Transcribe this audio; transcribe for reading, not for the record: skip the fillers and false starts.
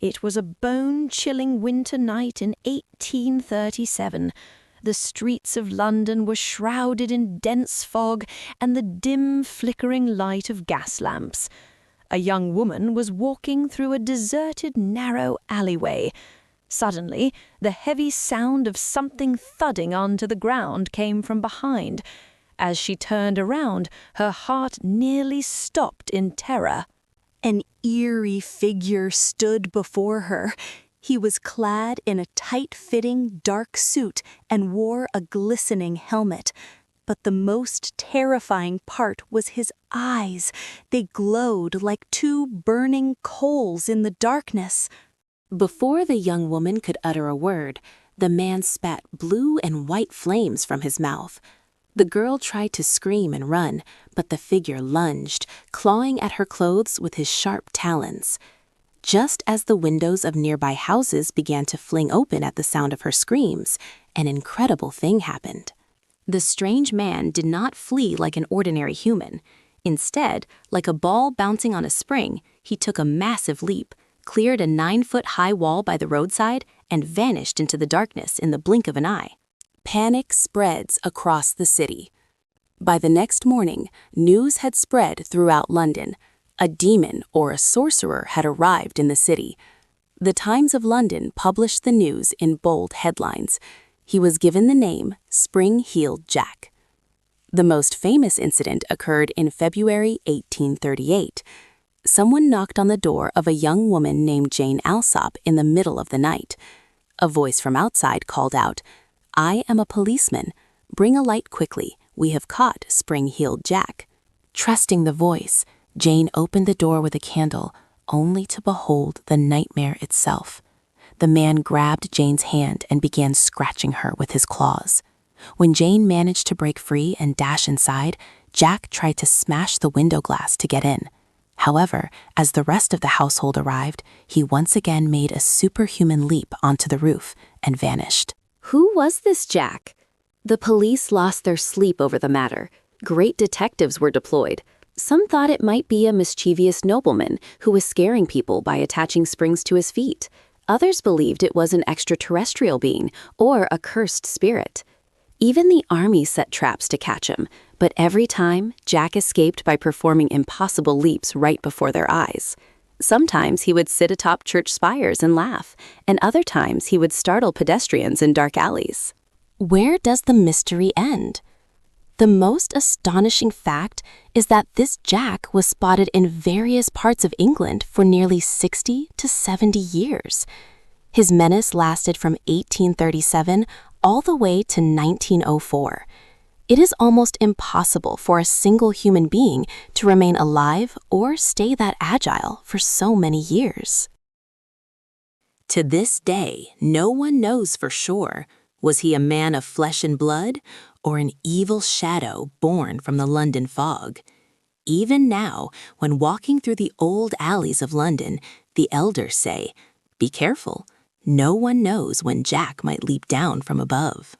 It was a bone-chilling winter night in 1837. The streets of London were shrouded in dense fog and the dim, flickering light of gas lamps. A young woman was walking through a deserted, narrow alleyway. Suddenly, the heavy sound of something thudding onto the ground came from behind. As she turned around, her heart nearly stopped in terror. An eerie figure stood before her. He was clad in a tight-fitting dark suit and wore a glistening helmet. But the most terrifying part was his eyes. They glowed like two burning coals in the darkness. Before the young woman could utter a word, the man spat blue and white flames from his mouth. The girl tried to scream and run, but the figure lunged, clawing at her clothes with his sharp talons. Just as the windows of nearby houses began to fling open at the sound of her screams, an incredible thing happened. The strange man did not flee like an ordinary human. Instead, like a ball bouncing on a spring, he took a massive leap, cleared a 9-foot-high wall by the roadside, and vanished into the darkness in the blink of an eye. Panic spreads across the city. By the next morning, news had spread throughout London. A demon or a sorcerer had arrived in the city. The Times of London published the news in bold headlines. He was given the name Spring-Heeled Jack. The most famous incident occurred in February 1838. Someone knocked on the door of a young woman named Jane Alsop in the middle of the night. A voice from outside called out, "I am a policeman. Bring a light quickly. We have caught Spring-Heeled Jack." Trusting the voice, Jane opened the door with a candle, only to behold the nightmare itself. The man grabbed Jane's hand and began scratching her with his claws. When Jane managed to break free and dash inside, Jack tried to smash the window glass to get in. However, as the rest of the household arrived, he once again made a superhuman leap onto the roof and vanished. Who was this Jack? The police lost their sleep over the matter. Great detectives were deployed. Some thought it might be a mischievous nobleman who was scaring people by attaching springs to his feet. Others believed it was an extraterrestrial being or a cursed spirit. Even the army set traps to catch him, but every time, Jack escaped by performing impossible leaps right before their eyes. Sometimes he would sit atop church spires and laugh, and other times he would startle pedestrians in dark alleys. Where does the mystery end? The most astonishing fact is that this Jack was spotted in various parts of England for nearly 60 to 70 years. His menace lasted from 1837 all the way to 1904. It is almost impossible for a single human being to remain alive or stay that agile for so many years. To this day, no one knows for sure. Was he a man of flesh and blood, or an evil shadow born from the London fog? Even now, when walking through the old alleys of London, the elders say, "Be careful, no one knows when Jack might leap down from above."